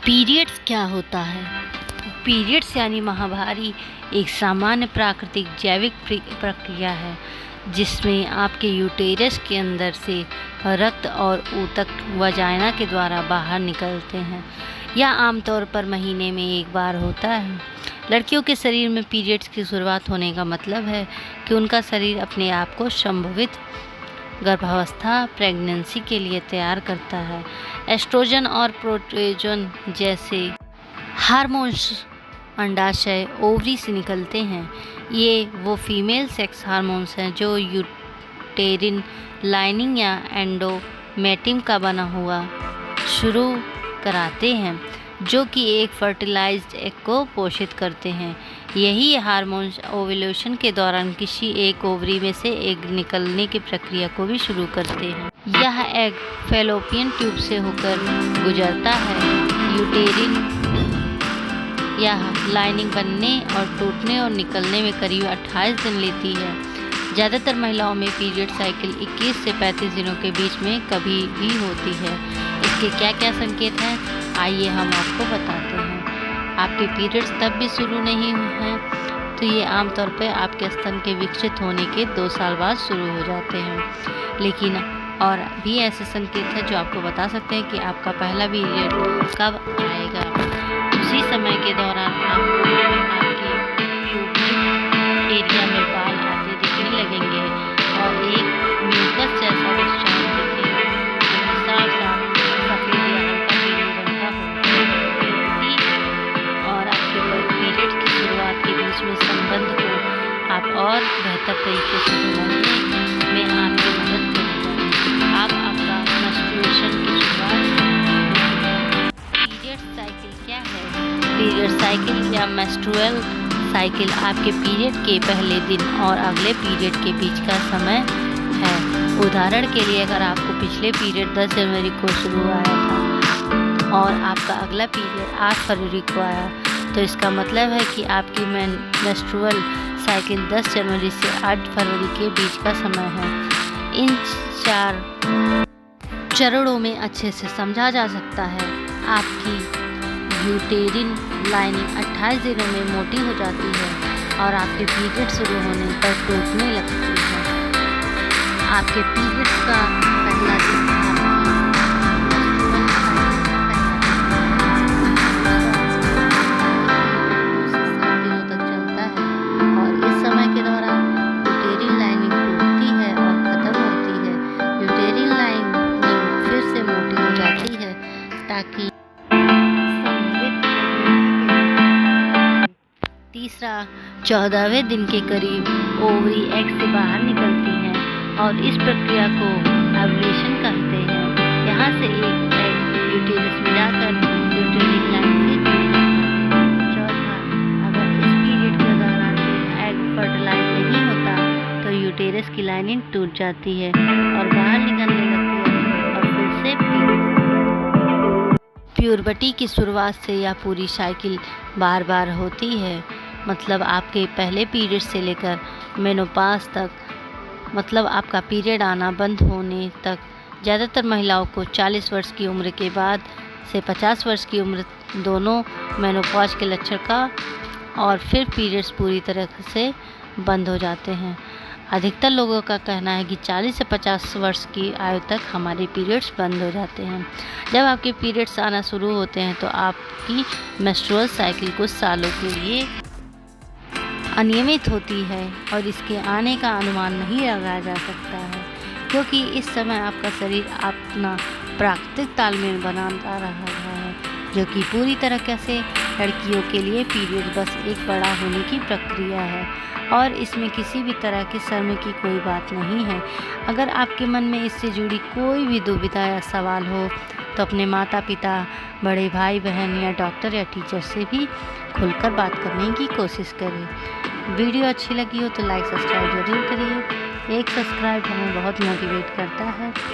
Periods क्या होता है? पीरियड्स यानी माहवारी एक सामान्य प्राकृतिक जैविक प्रक्रिया है जिसमें आपके यूटेरस के अंदर से रक्त और ऊतक वजाइना के द्वारा बाहर निकलते हैं। यह आमतौर पर महीने में एक बार होता है। लड़कियों के शरीर में पीरियड्स की शुरुआत होने का मतलब है कि उनका शरीर अपने आप को संभवित गर्भावस्था प्रेगनेंसी के लिए तैयार करता है। एस्ट्रोजन और प्रोस्टेजोन जैसे हार्मोन्स अंडाशय ओवरी से निकलते हैं। ये वो फीमेल सेक्स हार्मोन्स हैं जो यूटेरिन लाइनिंग या एंडोमेट्रियम का बना हुआ शुरू कराते हैं, जो कि एक फर्टिलाइज्ड एग को पोषित करते हैं। यही हार्मोन्स ओव्यूलेशन के दौरान किसी एक ओवरी में से एग निकलने की प्रक्रिया को भी शुरू करते हैं। यह एग फैलोपियन ट्यूब से होकर गुजरता है। यूटेरिन यह लाइनिंग बनने और टूटने और निकलने में करीब 28 दिन लेती है। ज़्यादातर महिलाओं में पीरियड साइकिल 21 से 35 दिनों के बीच में कभी भी होती है। इसके क्या क्या संकेत हैं, आइए हम आपको बताते हैं। आपके पीरियड्स तब भी शुरू नहीं हुए हैं तो ये आमतौर पर आपके स्तन के विकसित होने के 2 साल बाद शुरू हो जाते हैं। लेकिन और भी ऐसे संकेत हैं जो आपको बता सकते हैं कि आपका पहला पीरियड कब आएगा। उसी समय के दौरान आपको आपके प्यूबिक एरिया में बाल आते दिखने लगेंगे और एक म्यूकस जैसा मिश्रण दिखेगा जो साफ साफ सफ़ेद या हल्का पीले रंग का होगा। और आपके पीरियड की शुरुआत के बीच में संबंध को आप और बेहतर तरीके से समझने में आपकी मदद करेगा। आप आपका मेंस्ट्रुएशन की शुरुआत। पीरियड साइकिल क्या है? पीरियड साइकिल या मेंस्ट्रुअल साइकिल आपके पीरियड के पहले दिन और अगले पीरियड के बीच का समय है। उदाहरण के लिए, अगर आपको पिछले पीरियड 10 जनवरी को शुरू आया था और आपका अगला पीरियड 8 फरवरी को आया, तो इसका मतलब है कि आपकी मेंस्ट्रुअल साइकिल 10 जनवरी से 8 फरवरी के बीच का समय है। इन 4 चरणों में अच्छे से समझा जा सकता है। आपकी यूटेरिन लाइनिंग 28 दिनों में मोटी हो जाती है और आपके पीरियड शुरू होने पर टूटने लगती है। आपके पीरियड्स का पहला दिन दिनों तक चलता है और इस समय के दौरान यूटेरिन लाइनिंग टूटती है और ख़त्म होती है। यूटेरिन लाइनिंग फिर से मोटी हो जाती है ताकि तीसरा 14वें दिन के करीब ओवरी एग से बाहर निकलती हैं और इस प्रक्रिया को ओव्यूलेशन कहते हैं। यहाँ से एक एग यूटेरस में जाकर यूटेरिन लाइन से जुड़ जाता है। चौथा, अगर इस पीरियड के दौरान एग फर्टिलाइज नहीं होता तो यूटेरस की लाइनिंग टूट जाती है और बाहर निकलने लगती है और फिर से प्यूबर्टी की शुरुआत से यह पूरी साइकिल बार बार होती है। मतलब आपके पहले पीरियड से लेकर मेनोपॉज तक, मतलब आपका पीरियड आना बंद होने तक। ज़्यादातर महिलाओं को 40 वर्ष की उम्र के बाद से 50 वर्ष की उम्र दोनों मेनोपॉज के लक्षण का और फिर पीरियड्स पूरी तरह से बंद हो जाते हैं। अधिकतर लोगों का कहना है कि 40 से 50 वर्ष की आयु तक हमारे पीरियड्स बंद हो जाते हैं। जब आपके पीरियड्स आना शुरू होते हैं तो आपकी मेंस्ट्रुअल साइकिल कुछ सालों के लिए अनियमित होती है और इसके आने का अनुमान नहीं लगाया जा सकता है, क्योंकि इस समय आपका शरीर अपना प्राकृतिक तालमेल बनाता रहा है, जो कि पूरी तरह से लड़कियों के लिए पीरियड बस एक बड़ा होने की प्रक्रिया है और इसमें किसी भी तरह की शर्म की कोई बात नहीं है। अगर आपके मन में इससे जुड़ी कोई भी दुविधा या सवाल हो तो अपने माता पिता, बड़े भाई बहन या डॉक्टर या टीचर से भी खुलकर बात करने की कोशिश करें। वीडियो अच्छी लगी हो तो लाइक सब्सक्राइब जरूर करिए। एक सब्सक्राइब हमें बहुत मोटिवेट करता है।